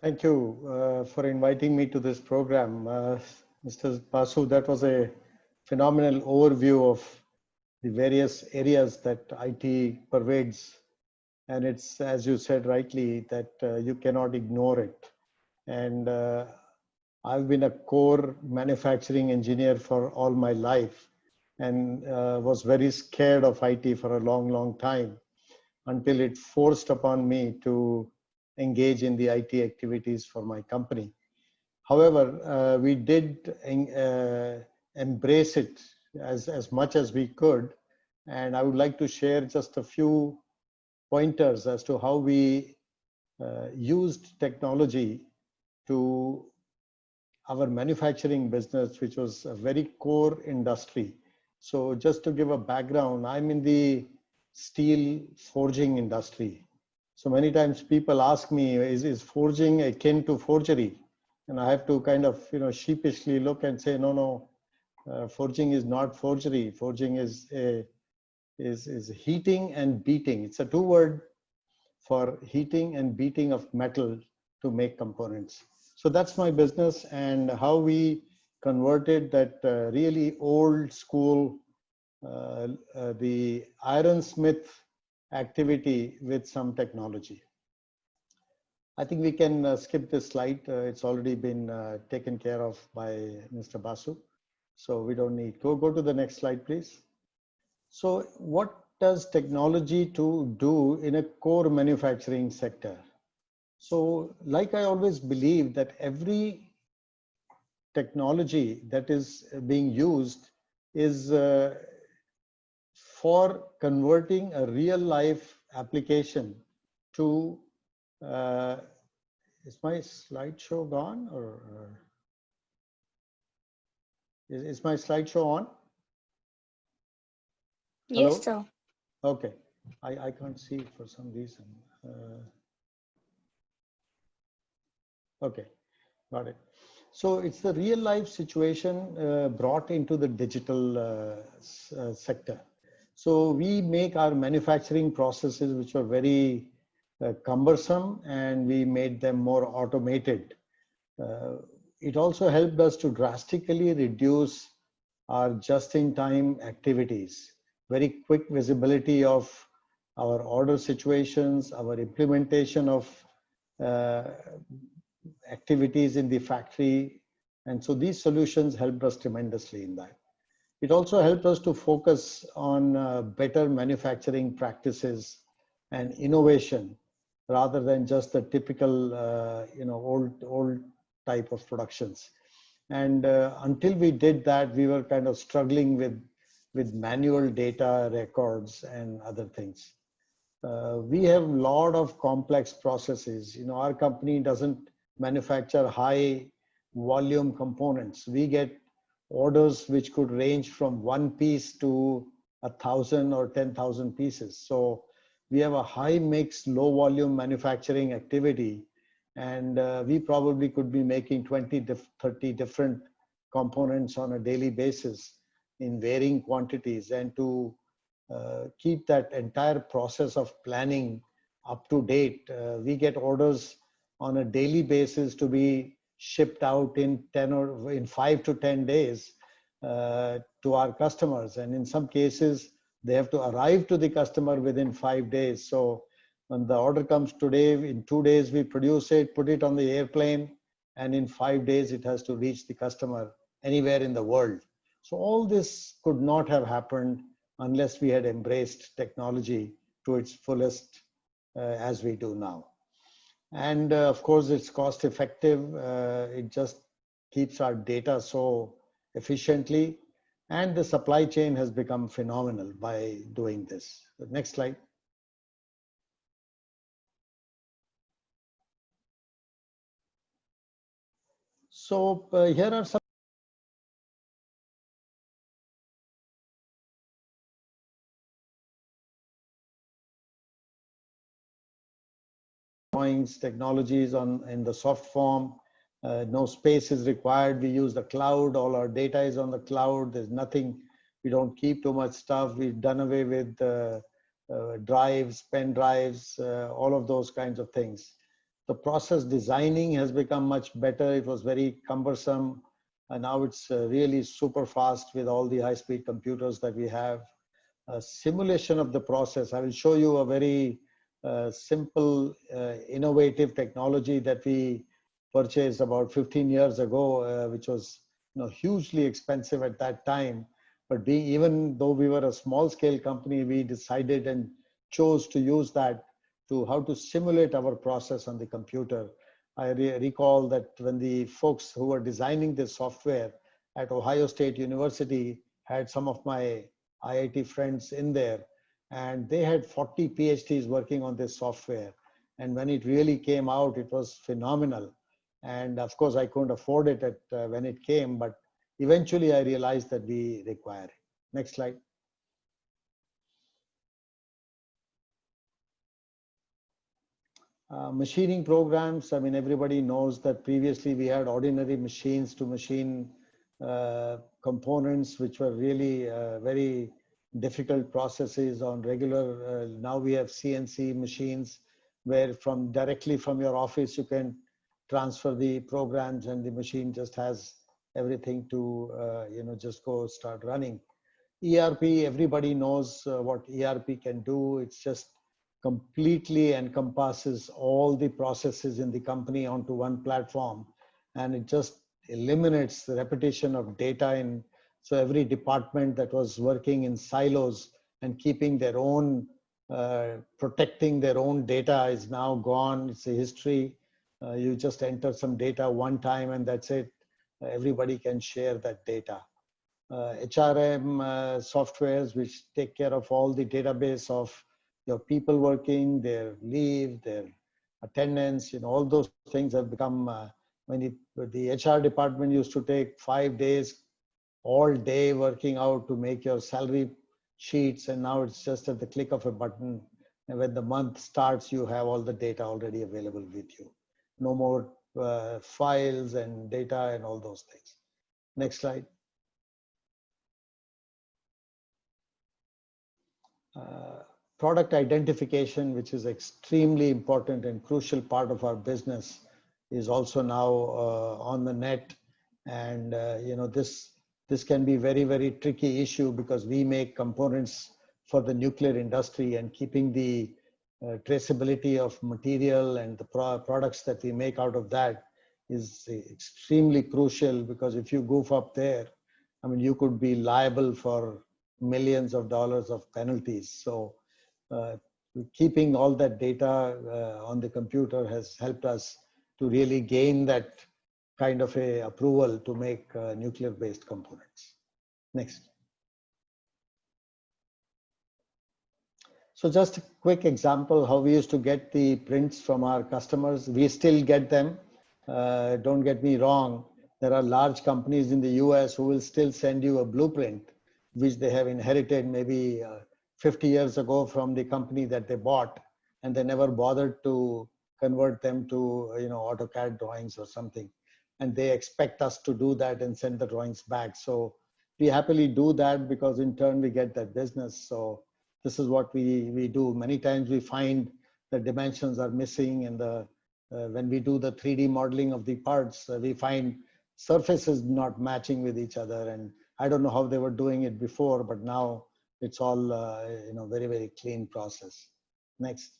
Thank you for inviting me to this program. Mr. Basu, that was a phenomenal overview of the various areas that IT pervades. And it's, as you said rightly, that you cannot ignore it. And I've been a core manufacturing engineer for all my life and was very scared of IT for a long, long time until it forced upon me to engage in the IT activities for my company. However, we did embrace it as much as we could. And I would like to share just a few pointers as to how we used technology to our manufacturing business, which was a very core industry. So just to give a background, I'm in the steel forging industry. So many times people ask me, is forging akin to forgery? And I have to kind of, sheepishly look and say, no, forging is not forgery. Forging is heating and beating. It's a two-word for heating and beating of metal to make components. So that's my business and how we converted that really old school, the ironsmith activity with some technology. I think we can skip this slide. It's already been taken care of by Mr. Basu. So we don't need, go to the next slide, please. So what does technology to do in a core manufacturing sector? So like I always believe that every technology that is being used is for converting a real life application to, is my slideshow gone or is my slideshow on? Hello? Yes, sir. Okay, I can't see it for some reason. Okay, got it. So it's the real life situation brought into the digital sector. So we make our manufacturing processes, which are very cumbersome, and we made them more automated. It also helped us to drastically reduce our just-in-time activities, very quick visibility of our order situations, our implementation of activities in the factory. And so these solutions helped us tremendously in that. It also helped us to focus on better manufacturing practices and innovation rather than just the typical, old type of productions. And until we did that, we were kind of struggling with manual data records and other things. We have a lot of complex processes. Our company doesn't manufacture high volume components. We get orders which could range from one piece to 1,000 or 10,000 pieces. So we have a high mix, low volume manufacturing activity, and we probably could be making 20 30 different components on a daily basis in varying quantities. And to keep that entire process of planning up to date, we get orders on a daily basis to be shipped out in 10 or in 5 to 10 days to our customers. And in some cases, they have to arrive to the customer within 5 days. So when the order comes today, in 2 days, we produce it, put it on the airplane, and in 5 days, it has to reach the customer anywhere in the world. So all this could not have happened unless we had embraced technology to its fullest as we do now. And of course, it's cost effective. It just keeps our data so efficiently. And the supply chain has become phenomenal by doing this. The next slide. So here are some drawings, technologies in the soft form. No space is required. We use the cloud. All our data is on the cloud. There's nothing. We don't keep too much stuff. We've done away with drives, pen drives, all of those kinds of things. The process designing has become much better. It was very cumbersome, and now it's really super fast with all the high-speed computers that we have. Simulation of the process. I will show you a very simple, innovative technology that we purchased about 15 years ago, which was hugely expensive at that time. But even though we were a small scale company, we decided and chose to use that to how to simulate our process on the computer. I recall that when the folks who were designing this software at Ohio State University had some of my IIT friends in there, and they had 40 PhDs working on this software. And when it really came out, it was phenomenal. And of course, I couldn't afford it when it came, but eventually I realized that we require it. Next slide. Machining programs, I mean, everybody knows that previously we had ordinary machines to machine components, which were really very difficult processes on regular. Now we have CNC machines where directly from your office, you can transfer the programs and the machine just has everything to, just go start running. ERP, everybody knows what ERP can do. It's just completely encompasses all the processes in the company onto one platform, and it just eliminates the repetition of data. And so every department that was working in silos and keeping their own, protecting their own data is now gone. It's a history. You just enter some data one time and that's it. Everybody can share that data. HRM softwares which take care of all the database of your people working, their leave, their attendance, all those things have become, the HR department used to take 5 days, all day working out to make your salary sheets, and now it's just at the click of a button. And when the month starts, you have all the data already available with you. No more files and data and all those things. Next slide. Product identification, which is extremely important and crucial part of our business, is also now on the net. And this can be very, very tricky issue because we make components for the nuclear industry, and keeping the traceability of material and the products that we make out of that is extremely crucial, because if you goof up there, I mean, you could be liable for millions of dollars of penalties. So keeping all that data on the computer has helped us to really gain that kind of a approval to make nuclear based components. Next. So just a quick example how we used to get the prints from our customers. We still get them. Don't get me wrong. There are large companies in the US who will still send you a blueprint, which they have inherited maybe 50 years ago from the company that they bought, and they never bothered to convert them to AutoCAD drawings or something. And they expect us to do that and send the drawings back. So we happily do that because in turn we get that business. So this is what we do. Many times we find the dimensions are missing, and when we do the 3D modeling of the parts, we find surfaces not matching with each other. And I don't know how they were doing it before, but now it's all very, very clean process. Next.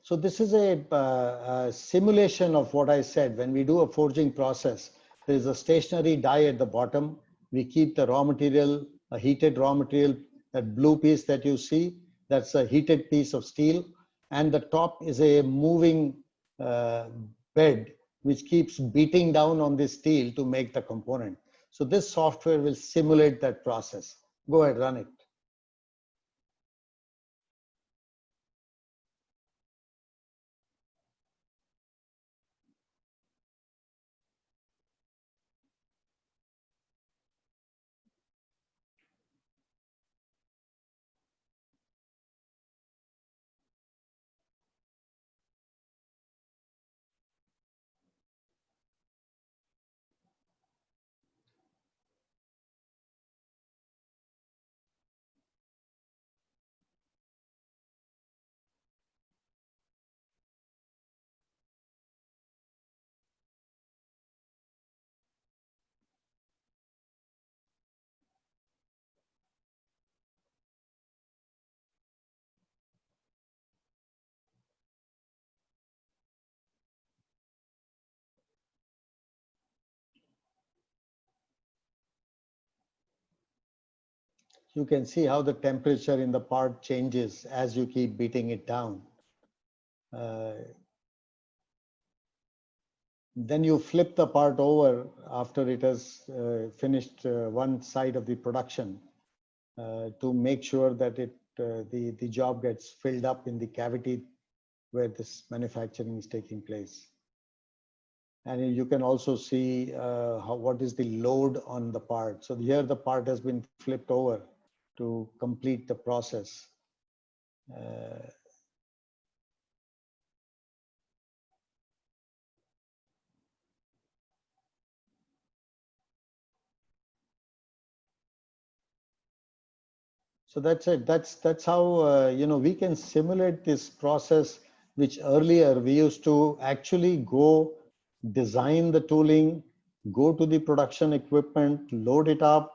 So this is a simulation of what I said. When we do a forging process, there is a stationary die at the bottom. We keep the raw material, a heated raw material. That blue piece that you see, that's a heated piece of steel. And the top is a moving bed, which keeps beating down on the steel to make the component. So this software will simulate that process. Go ahead, run it. You can see how the temperature in the part changes as you keep beating it down. Then you flip the part over after it has finished one side of the production to make sure that the job gets filled up in the cavity where this manufacturing is taking place. And you can also see what is the load on the part. So here the part has been flipped over to complete the process. So that's it. That's how we can simulate this process, which earlier we used to actually go design the tooling, go to the production equipment, load it up,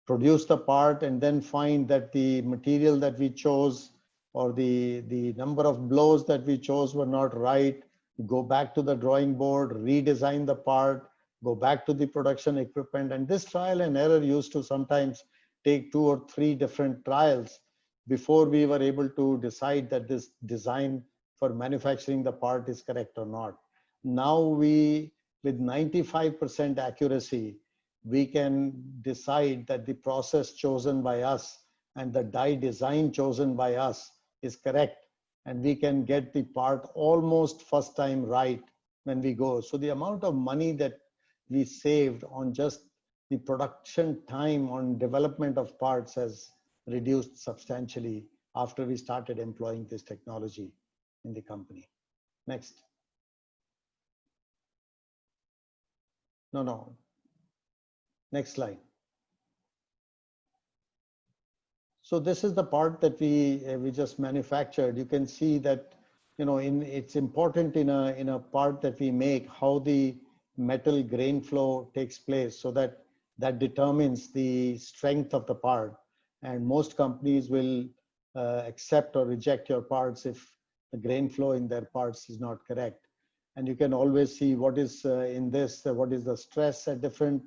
produce the part, and then find that the material that we chose or the number of blows that we chose were not right. Go back to the drawing board, redesign the part, go back to the production equipment. And this trial and error used to sometimes take 2 or 3 different trials before we were able to decide that this design for manufacturing the part is correct or not. Now with 95% accuracy, we can decide that the process chosen by us and the die design chosen by us is correct, and we can get the part almost first time right when we go. So the amount of money that we saved on just the production time on development of parts has reduced substantially after we started employing this technology in the company. Next. No. Next slide. So this is the part that we just manufactured. You can see that it's important in a part that we make how the metal grain flow takes place, so that determines the strength of the part. And most companies will accept or reject your parts if the grain flow in their parts is not correct. And you can always see what is in this, what is the stress at different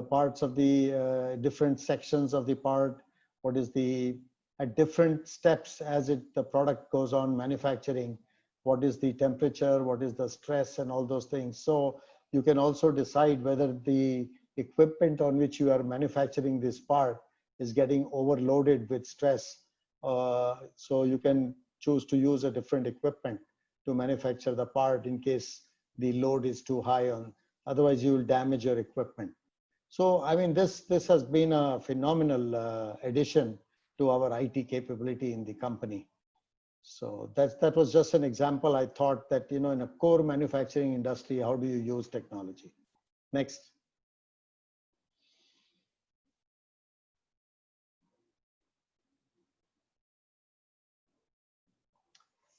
parts of the different sections of the part, what is at different steps as the product goes on manufacturing, what is the temperature, what is the stress, and all those things. So you can also decide whether the equipment on which you are manufacturing this part is getting overloaded with stress. So you can choose to use a different equipment to manufacture the part in case the load is too high on, otherwise you will damage your equipment. So, I mean, this has been a phenomenal addition to our IT capability in the company. So that was just an example. I thought that, in a core manufacturing industry, how do you use technology? Next.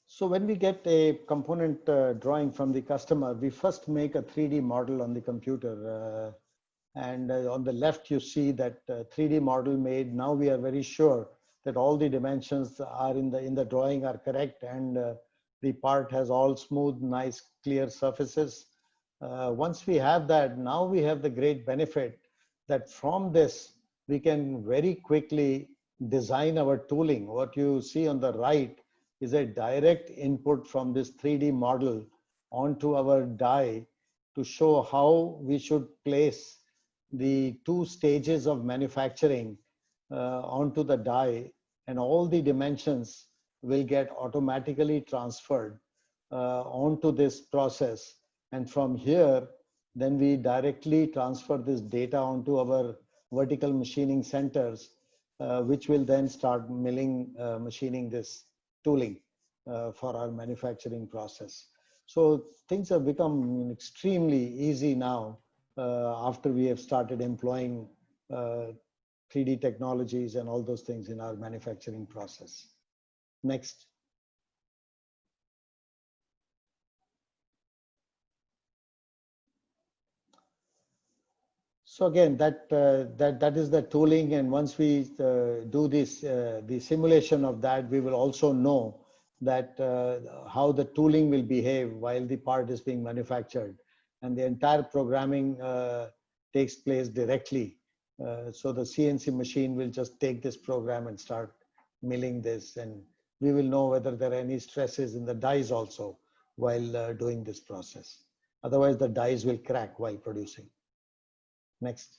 So when we get a component drawing from the customer, we first make a 3D model on the computer. And on the left, you see that 3D model made. Now we are very sure that all the dimensions are in the drawing are correct, and the part has all smooth, nice, clear surfaces. Once we have that, now we have the great benefit that from this, we can very quickly design our tooling. What you see on the right is a direct input from this 3D model onto our die to show how we should place the 2 stages of manufacturing onto the die, and all the dimensions will get automatically transferred onto this process. And from here, then we directly transfer this data onto our vertical machining centers, which will then start machining this tooling for our manufacturing process. So things have become extremely easy now after we have started employing 3D technologies and all those things in our manufacturing process. Next. So again, that is the tooling, and once we do this, the simulation of that, we will also know that how the tooling will behave while the part is being manufactured, and the entire programming takes place directly So the CNC machine will just take this program and start milling this, and we will know whether there are any stresses in the dies also while doing this process. Otherwise, the dies will crack while producing. Next.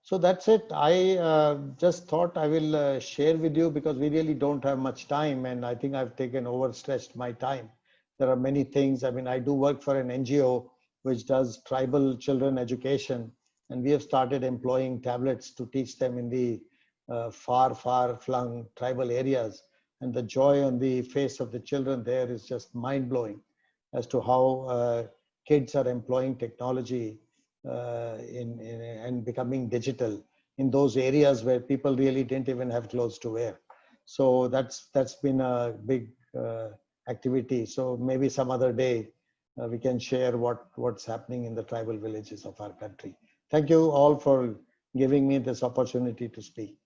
So that's it. I just thought I will share with you because we really don't have much time, and I think I've taken overstretched my time. There are many things. I mean, I do work for an NGO which does tribal children education, and we have started employing tablets to teach them in the far, far flung tribal areas. And the joy on the face of the children there is just mind blowing as to how kids are employing technology and becoming digital in those areas where people really didn't even have clothes to wear. So that's been a big activity. So maybe some other day we can share what's happening in the tribal villages of our country. Thank you all for giving me this opportunity to speak.